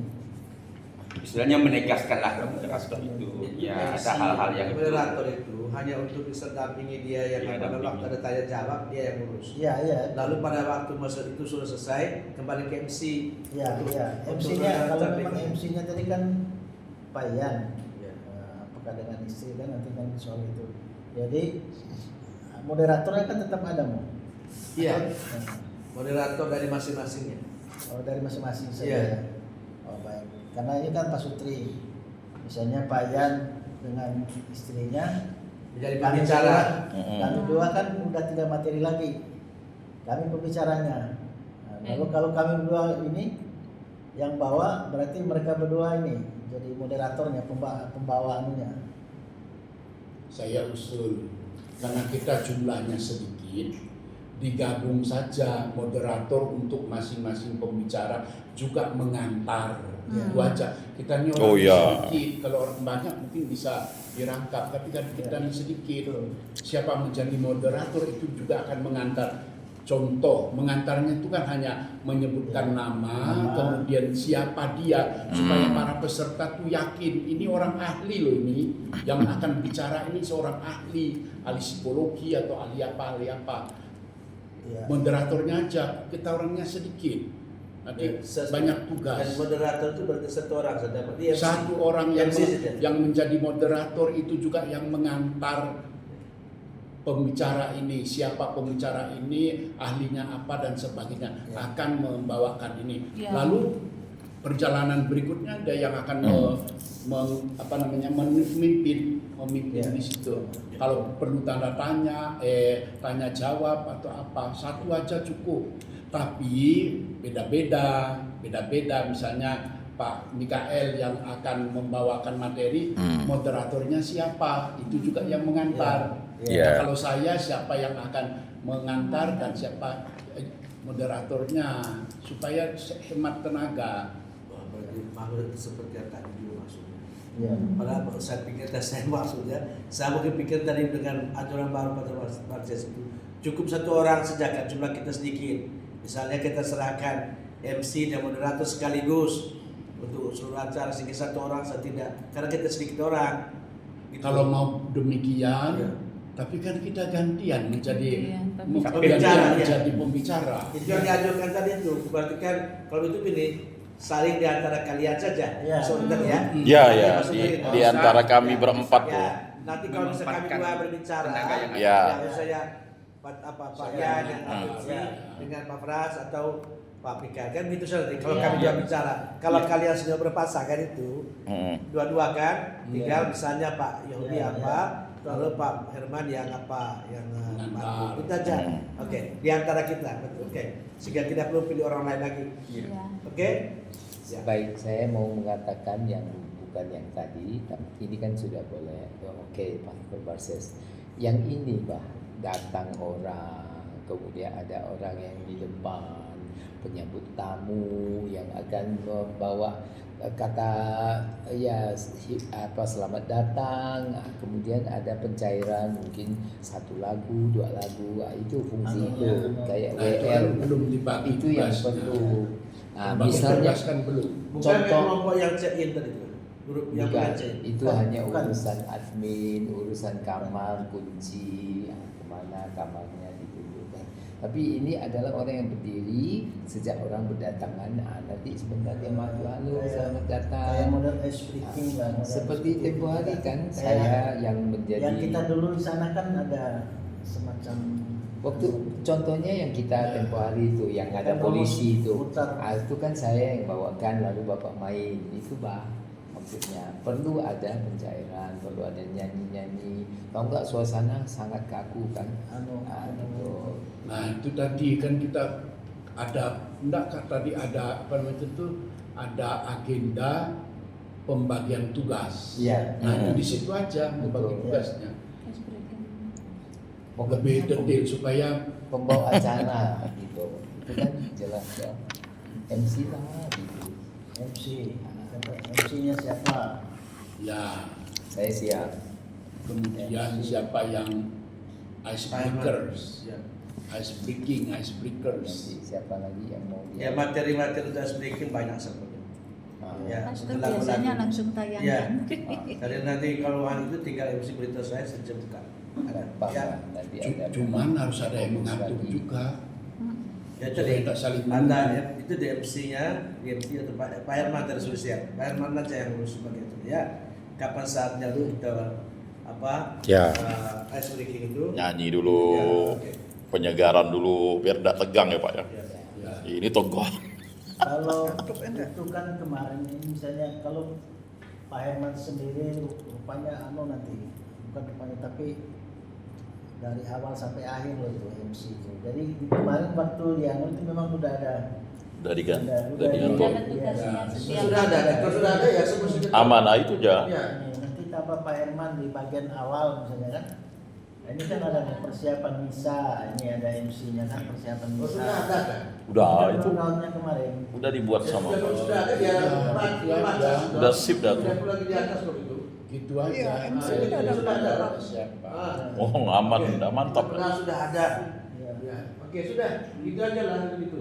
Istilahnya menegaskanlah moderator itu. Ya ada hal-hal yang moderator itu hanya untuk bisa dampingi dia yang Iya, pada dampingi. waktu ada tanya jawab dia yang ngurus. Iya, iya. Lalu pada waktu masa itu sudah selesai kembali ke MC. Iya, iya. Untuk MC-nya kalau dampingi. memang MC-nya tadi kan Pak Ian. Ya. Apakah dengan istri kan nanti kan soal itu. Jadi moderatornya kan tetap ada mau. Iya. Moderator dari masing-masingnya. Oh, dari masing-masing saja. Iya. Ya? Oh, baik. Karena ini kan Pak Sutri. Misalnya Pak Ian dengan istrinya Menjadi kami pembicara. kami dua kan udah tidak materi lagi. Kami pembicaranya. Nah, lalu kalau kami berdua ini yang bawa berarti mereka berdua ini jadi moderatornya, pembawaannya. Saya usul karena kita jumlahnya sedikit, digabung saja moderator untuk masing-masing pembicara juga mengantar. Itu aja. Kita ini orang Oh, iya. sedikit, kalau orang banyak mungkin bisa dirangkap, tapi kan kita ini sedikit. Siapa menjadi moderator itu juga akan mengantar. Contoh, mengantarnya itu kan hanya menyebutkan nama, kemudian siapa dia, supaya para peserta tuh yakin ini orang ahli loh ini, yang akan bicara ini seorang ahli psikologi atau ahli apa. Ya. Moderatornya aja, kita orangnya sedikit. Nanti banyak tugas. Dan moderator itu berarti satu orang saja. Dia MC. Satu orang MC saja. yang menjadi moderator itu juga yang mengantar pembicara ini, siapa pembicara ini, ahlinya apa dan sebagainya, akan membawakan ini. Ya. Lalu perjalanan berikutnya ada yang akan memimpin di situ. Kalau perlu tanda tanya, tanya jawab atau apa, satu aja cukup. Tapi beda-beda. Misalnya Pak Mikael yang akan membawakan materi, moderatornya siapa? Itu juga yang mengantar. Ya. Kalau saya siapa yang akan mengantar dan siapa moderatornya supaya hemat tenaga. Wah, berarti makhluk itu seperti yang tadi dulu maksudnya. Ya. Padahal saya pikir saya maksudnya, saya mungkin pikir tadi dengan aturan baru pada Marses itu cukup satu orang saja kan, jumlah kita sedikit. Misalnya kita serahkan MC dan moderator sekaligus untuk seluruh acara sehingga satu orang saya tidak, karena kita sedikit orang. Gitu. Kalau mau demikian, Ya. tapi kan kita gantian menjadi Pembicara, ya. menjadi pembicara. Itu yang diajukan tadi itu, berarti kan kalau itu pilih saling di antara kalian saja. Ya. Maksudnya ya. Ya, Maksudnya gitu. di antara kami Ya. berempat tuh. Ya, nanti kalau misalnya kami dua berbicara, tenaga yang ada. Ya. saya Pak Yan dan Pak Lutfi dengan Pak Fras atau Pak Pika kan gitu saja. Kalau kami dua bicara, kalau kalian sudah berpasangan itu dua-dua kan, tinggal misalnya Pak Yahudi apa, lalu Pak Herman yang apa, yang Marco. Itu aja. Oke, di antara kita, betul. Oke, sehingga tidak perlu pilih orang lain lagi. Oke? Ya. Baik, saya mau mengatakan yang bukan yang tadi, tapi ini kan sudah boleh. Oke, Pak Barses. Yang ini, Pak, datang orang, kemudian ada orang yang di depan, penyambut tamu yang akan membawa kata selamat datang, kemudian ada pencairan mungkin satu lagu, dua lagu, itu fungsi itu kayak WL belum dibagi itu yang tugasnya. perlu. Nah, Bagi misalnya tugas kan belum. Bukan Contoh- kelompok yang check in tadi itu. Grup yang Bukan, bukan itu Bukan, hanya bukan. urusan admin, urusan kamar, kunci, kemana kamarnya ditunjukkan. Tapi ini adalah orang yang berdiri sejak orang berdatangan. Nanti sebentar dia maju, halo selamat Kayak datang. model ice breaking lah. model Seperti ice tempo breaking hari kita. kan Kayak saya yang menjadi yang kita dulu di sana kan ada semacam waktu contohnya yang kita tempo hari itu yang Ya ada kan, polisi itu. putar. Itu kan saya yang bawakan lalu bapak main itu maksudnya perlu ada pencairan, perlu ada nyanyi-nyanyi. Kalau enggak suasana sangat kaku kan. Gitu. Nah itu tadi kan kita ada, enggak tadi ada apa namanya itu, ada agenda pembagian tugas. Iya. Nah di situ aja membagi Betul. tugasnya. Ice breaking. Lebih detail supaya Pembawa acara gitu. Itu kan jelas ya. MC lah gitu. MC. MC-nya siapa? ya Saya siap. kemudian siapa yang ice breakers, Ya. ice breaking, ice breakers. Nanti siapa lagi yang mau Ya materi-materi udah sedikit banyak sebetulnya. Ah. Ya, Pastor untuk lagu-lagu. biasanya langsung Ya. tayangkan. Jadi nanti kalau itu tinggal MC berita saya sejam bukan. Ada. Apa Ya. nanti Cu- ada. Cuman harus ada yang mengatur Lagi. juga. Ya Supaya tadi tidak saling Anda menunggu. ya, itu di MC-nya, di MC atau Pak Herman dari Sulsian. Pak Herman aja yang urus sebagai itu ya. Kapan saatnya lu kita apa? Ya. Ice breaking itu. Nyanyi dulu, Ya, oke. penyegaran dulu biar tidak tegang ya Pak ya. Ya. Ya. Ini togoh. Kalau itu kan kemarin ini misalnya kalau Pak Herman sendiri rupanya nanti bukan rupanya tapi dari awal sampai akhir loh itu MC itu. Jadi di kemarin waktu dia itu memang udah ada Dari kan, udah dari Ada kantor. tugasnya Iya. setiap Sudah ada, kalau sudah ada ya semua Amanah itu aja. Ya. ini nanti tambah Pak Herman di bagian awal misalnya kan. Nah, ini kan ada persiapan misa, ini ada MC-nya kan persiapan Oh, misa. sudah ada kan? Udah itu Tahunnya kemarin. udah dibuat sama Sudah, Pak. sudah ada dia baca. Udah sip dah tuh. Sudah lagi di atas kok itu. Gitu aja. Iya, MC Nah, udah ada. Sudah ada. siapa? Ah. Oh aman, Oke. udah mantap. Sudah, sudah ada. Iya. Ya. Oke, sudah. Gitu aja lah gitu.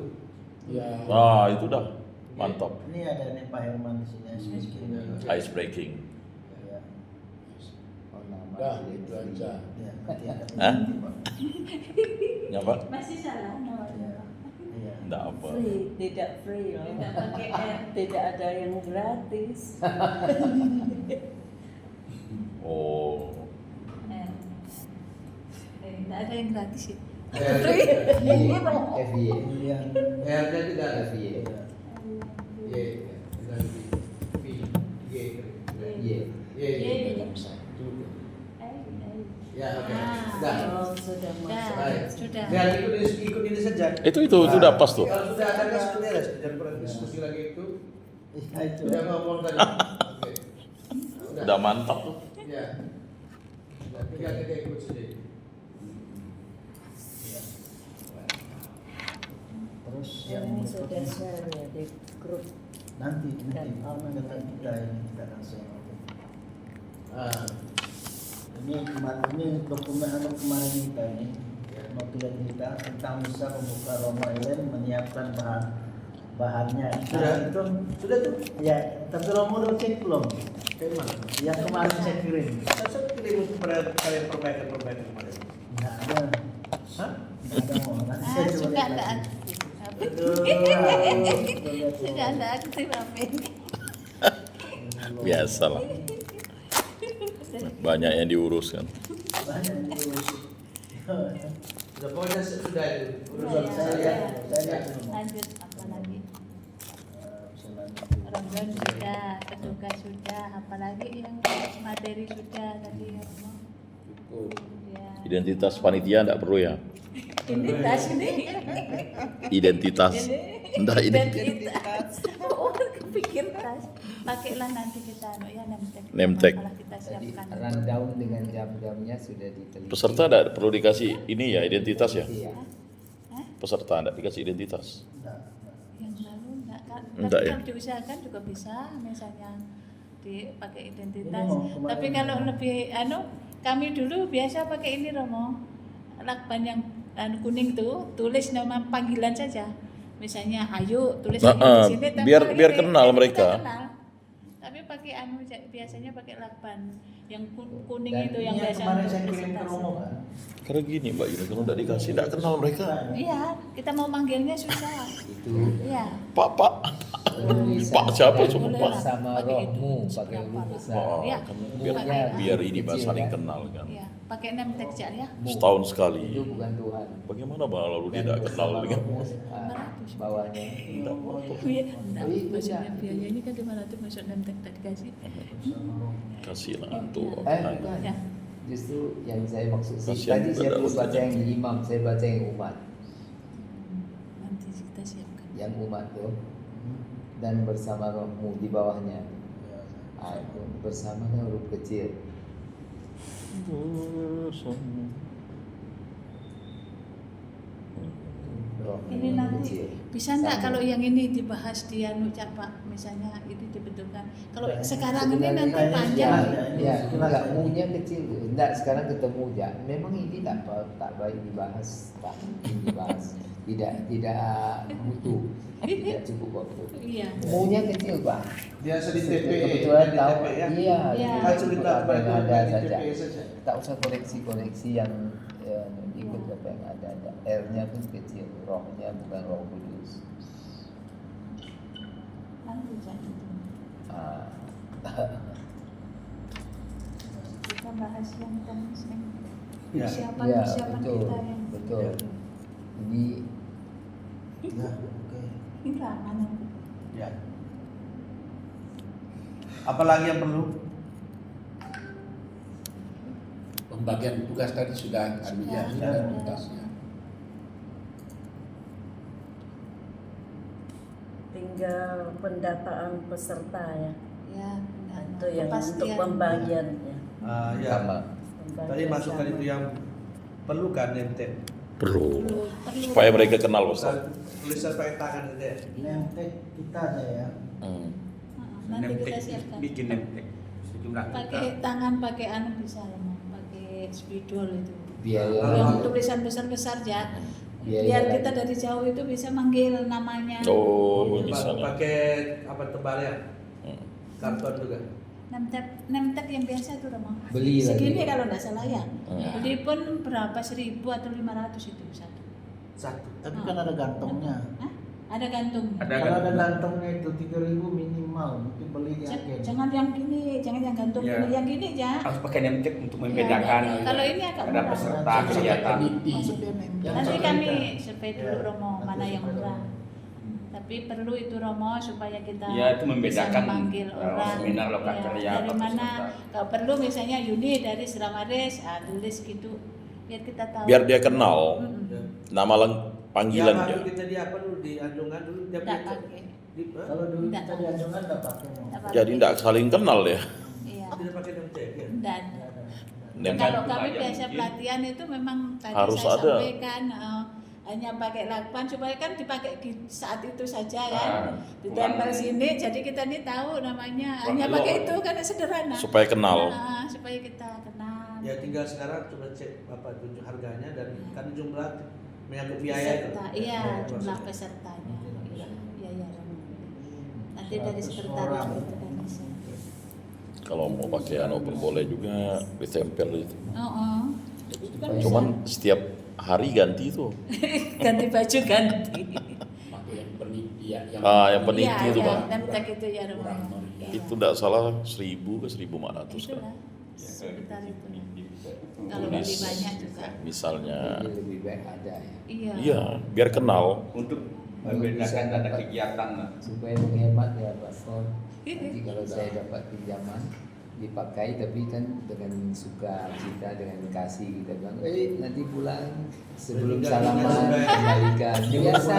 Ya. Nah itu dah mantap. Ini ada nih Pak Herman di sini SPK. Ice breaking. Ya. Oh, nama Udah, dia itu free. aja. Ya, nanti ada. Hah? Nyapa? Masih salah namanya. Iya. Enggak apa. Free, tidak free loh. Tidak pakai R. Tidak ada yang gratis. Oh. Tidak ada yang gratis ya. FIA. Kemudian R-nya tidak ada. FIA. Y. Tidak ada. V. G. Iya. Y. Dalam satu. Ya, oke. Ah. Sudah. Oh, sudah masuk. Baik. Sudah. Dan ikut ini saja. Itu sudah pas tuh. Kalau sudah ada kan sudah beres. Jangan pernah diskusi lagi itu. ya itu. Sudah ngomong tadi. Oke. Udah mantap tuh. Ya. Sudah tinggal kita ikut sendiri. Terus yang Ini sudah berikutnya share ya di grup. nanti Dan kita kita ini kita akan share. Ah. Ini dokumen kemarin kita ini notulen kita tentang misa pembuka Roma Island menyiapkan bahannya. Sudah? Nah, itu Sudah tuh. ya, tapi Romo udah cek belum? Kayak mana? Yang kemarin saya kirim. Saya kirim kepada kalian perbaikan kemarin. Nggak ada. Hah? Nggak ada mau. Nanti Ah, saya coba suka lihat ada lagi. aktif. Aduh, Suka ada aktif apa ini? Biasalah. Banyak yang diurus kan. Banyak diurus. Sudah pokoknya sudah itu. Urusan Ya, saya. ya. Saya lihat dulu. Lanjut apa lagi? Pesanan. Ramadan sudah, petugas sudah, apalagi yang materi sudah tadi ya. Romo? Cukup. Ya. Identitas panitia enggak perlu ya. Ini tas ini. Identitas. Enggak ini. Identitas. Oh, kepikir tas. Pakailah nanti kita ya Name tag. Malah kita Jadi siapkan. rundown dengan jam-jamnya sudah diteliti. Peserta enggak perlu dikasih ini ya identitas ya. Iya. Hah? Peserta enggak dikasih identitas. Yang lalu enggak kan? Enggak Tapi ya? kalau diusahakan juga bisa misalnya dipakai identitas. Ini mau kemarin. Tapi kalau lebih kami dulu biasa pakai ini Romo. Lakban yang kuning tuh tulis nama panggilan saja. Misalnya Ayu tulis Nah, Ayu di sini tempel biar ini. kenal Jadi kita mereka. kenal. Tapi pakai pakai biasanya pakai lakban yang kuning Dan itu yang ini biasa kemarin untuk saya kirim ke presentasi. Romo kan. Karena gini Mbak Yuni, kalau tidak dikasih tidak kenal mereka. Iya, kita mau manggilnya susah. Itu Iya. Pak. Pak siapa cuma Boleh Pak? lah. sama Pakai itu. rohmu pakai huruf Berapa? besar. Oh, Iya. kan Pakai. biar ini Mbak Kecil, saling kan? kenal kan. Iya, pakai name tag Cak, ya. Mu. Setahun sekali. Itu bukan Tuhan. Bagaimana Mbak lalu Dan tidak kenal bersama dengan rohmu, bawahnya. Iya, enggak, Oh, itu maksudnya enggak. biaya ini kan di mana tuh masuk name tag tadi kasih. kasih lah tuh. Bukan. Ya. Justru yang saya maksud sih, Kasihan tadi saya pada belum baca ustaznya. yang imam, saya baca yang umat. Nanti kita siapkan. Yang umat tuh. Dan bersama rohmu di bawahnya. Itu bersamanya huruf kecil. Rohmu Ini nanti kecil. bisa enggak Sama. kalau yang ini dibahas di anu Cak, Pak, misalnya ini dibetulkan. Kalau sekarang ini Sebenarnya nanti panjang. Ya, enggak mu-nya kecil. Enggak, sekarang ketemu ya. Memang ini tak baik dibahas, tak mungkin dibahas. Tidak butuh. Tidak cukup waktu. Iya. Mu-nya kecil, Pak. Biasa di TP, Kebetulan di tahu. TP ya. Iya, Iya. jadi Kan cerita apa yang ada di saja. TP saja. Tak usah koleksi-koleksi yang ikut apa yang ada. R-nya pun kecil, rohnya bukan roh kudus. Nanti Cak, itu. Ah. Kita bahas yang persiapan Ya. Ya, persiapan betul, kita yang betul. Ini Ya, oke. kita mana? Ya. Apalagi yang perlu? Pembagian tugas tadi sudah Sudah. sudah tuntasnya. Tinggal pendataan peserta ya. Ya, Itu yang untuk kepastian. pembagiannya. Ya. sama. Tadi masukkan itu yang perlu kan name-tag. Perlu. Perlu. Supaya mereka kenal Ustaz. Bukan tulisan pakai tangan saja. ya. Name tag kita aja ya. Nanti Name kita tag, siapkan. bikin name tag sejumlah Pakai tangan, pakai anu bisa ya, Mau. Pakai spidol itu. Biaya Yang lagi. tulisan besar-besar ya. Biaya Biar lagi. kita dari jauh itu bisa manggil namanya. Oh, misalnya. Pakai apa tebalnya? Karton juga. Name tag yang biasa itu Romo. Beli lagi. Segini kalau nggak salah ya. Hmm. Beli pun berapa 1.000 atau 500 itu satu. Satu. Tapi kan ada gantungnya. Hah? Ada gantung. Kalau ada gantungnya itu 3.000 minimal, mungkin beli di agen. Jangan yang gini, jangan yang gantung Ya. gini, yang gini ya. harus pakai name tag untuk membedakan Ya, kalau ini agak ada murah. peserta Iya. kegiatan. Maksudnya Yang nanti satu kami kita. survei dulu Ya, Romo mana satu yang survei murah. dulu. Tapi perlu itu Romo supaya kita Ya, itu membedakan, bisa memanggil orang. seminar lokal Ya, kerja dari atau mana? peserta. Kalau perlu misalnya Yuni dari Seramares, tulis gitu biar kita tahu. Biar dia kenal Mm-mm. nama panggilan Yang dia. harus kita di apa dulu di anjungan dulu dia Nggak punya- pakai. Kalau dulu Nggak. kita di anjungan nggak pakai. Mo. Nggak pakai. Jadi tidak saling kenal ya. Iya. tidak pakai name tag ya. Dan Name kalau tag kami aja biasa mungkin. pelatihan itu memang tadi Harus saya ada. sampaikan hanya pakai lakban supaya kan dipakai di saat itu saja kan. Ditempel ulang. sini jadi kita nih tahu namanya hanya Ulang. pakai itu karena sederhana. supaya kenal. Supaya kita kenal. Ya tinggal sekarang coba cek apa tujuh harganya dan kan jumlah menyangkut biaya itu. Peserta, iya Ya, jumlah maksudnya. pesertanya. Iya, iya, iya. Nanti dari 100 sekretariat orang. itu kan bisa. Kalau mau pakai anu pun boleh juga ditempel itu. Oh. Itu kan bisa. Cuman setiap hari ganti tuh. ganti baju ganti. Pakai yang peniti yang Yang peniti Iya, itu iya, Bang. name tag itu ya Romo. kurang meriah. Itu tidak salah 1.000 ke 1.500 kan. Itulah. Sekitar itu. Kalau Tulis. beli banyak juga. Misalnya, Jadi lebih baik ada ya. Iya. iya, biar kenal. Untuk Baru membedakan bisa ada dapat. kegiatan lah. Supaya menghemat ya Pak Sol. Nanti kalau saya dapat pinjaman dipakai tapi kan dengan suka cita dengan kasih kita bilang nanti pulang sebelum Tidak, salaman tidak. kembalikan biasa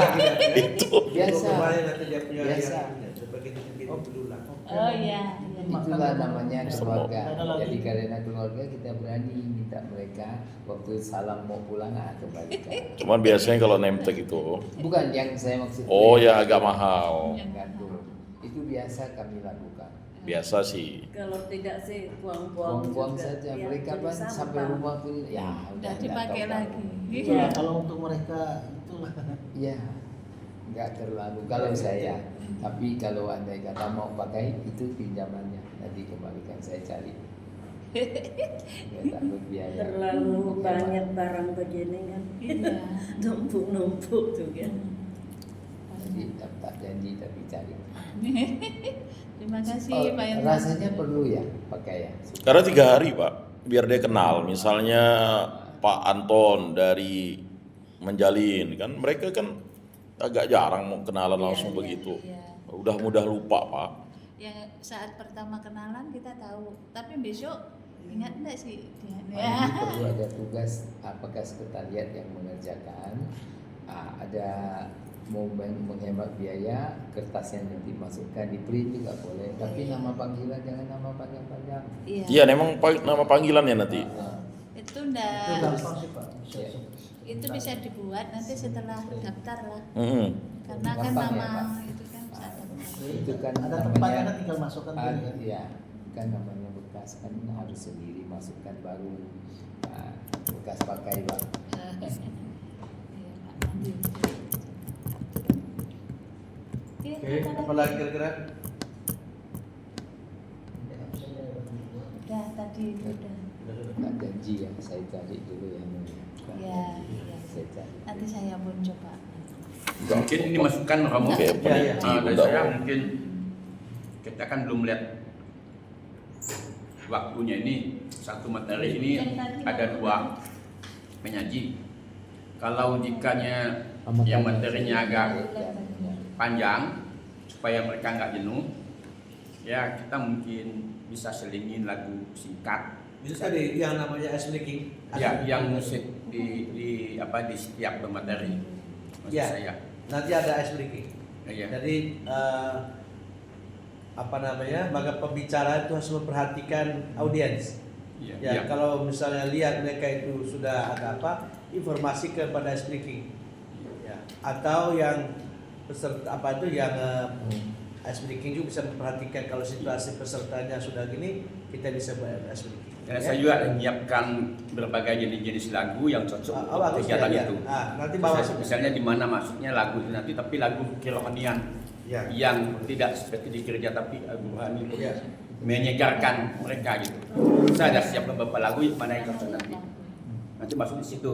biasa Kemarin nanti dia punya Biasa. yang coba kita bikin dulu lah. Oh iya. itulah namanya keluarga Ada lagi. jadi karena keluarga kita berani minta mereka waktu salam mau pulang kembalikan Cuman biasanya kalau name tag itu, bukan yang saya maksud oh ya agak mahal. gantung itu biasa kami lakukan Biasa sih. Kalau tidak sih buang-buang buang-buang juga. saja Ya, mereka jadi kan sampai sampah. rumah pun ya Udah udah dipakai nggak tahu lagi. kalau- Itulah Iya. kalau untuk mereka itulah. ya nggak terlalu kalau saya tapi kalau andai kata mau pakai itu pinjamannya nanti kembalikan saya cari. Nggak takut biaya. Terlalu banyak barang begini kan. Iya. Numpuk-numpuk tuh kan. Jadi tak janji tapi cari. Terima kasih Oh, Pak Irwan. rasanya perlu ya pakai ya. Karena 3 hari Pak, biar dia kenal. Misalnya Pak Anton dari Menjalin kan, mereka kan agak jarang mau kenalan langsung Iya, begitu. iya. Udah mudah lupa Pak. Yang saat pertama kenalan kita tahu, tapi besok ingat enggak sih dia? Ini perlu ada tugas apakah sekretariat yang mengerjakan. Ada mau menghemat biaya, kertasnya nanti masukkan di print juga boleh. Tapi nama panggilan jangan nama panjang-panjang. Iya, memang nama panggilannya nanti. Itu Itu enggak, gampang sih Pak. Iya. itu bisa dibuat nanti setelah daftar lah. Mm-mm. Karena kan Gampang ya, nama Pak? itu kan bisa daftar. Itu kan Ada tempatnya kan tinggal masukkan print kan. Iya, kan namanya bekas kan harus sendiri masukkan baru. Bekas pakai Pak. Iya, Pak. Nanti. Oke, apa lagi kira-kira? Udah tadi itu udah. Tak janji ya, saya cari dulu yang mulia. Iya, iya. Saya cari. Nanti saya pun coba. Mungkin ini masukan Romo. Oke, Iya, iya. Dari saya mungkin kita kan belum lihat waktunya ini. Satu materi ini ada 2 penyaji. Kalau jikanya yang materinya agak panjang supaya mereka nggak jenuh, ya kita mungkin bisa selingin lagu singkat. Bisa tadi yang namanya ice breaking. Ya, yang musik di setiap materi. Maksud Ya. saya. Nanti ada ice breaking. Iya. Jadi maka pembicara itu harus memperhatikan audiens. Iya. Ya, Iya. kalau misalnya lihat mereka itu sudah ada informasi kepada speaking. Ya, atau yang peserta yang speaking juga bisa memperhatikan kalau situasi pesertanya sudah gini, kita bisa bayar speaking. Dan saya juga menyiapkan berbagai jenis-jenis lagu yang cocok untuk bagus kegiatan ya, ya. itu. Nanti bawa Misalnya di mana maksudnya lagu itu nanti, tapi lagu kerohanian ya. yang tidak seperti di gereja tapi lagu rohani untuk Ya. menyegarkan mereka gitu. Saya ada siap beberapa lagu mana yang cocok nanti. Nanti masuk di situ.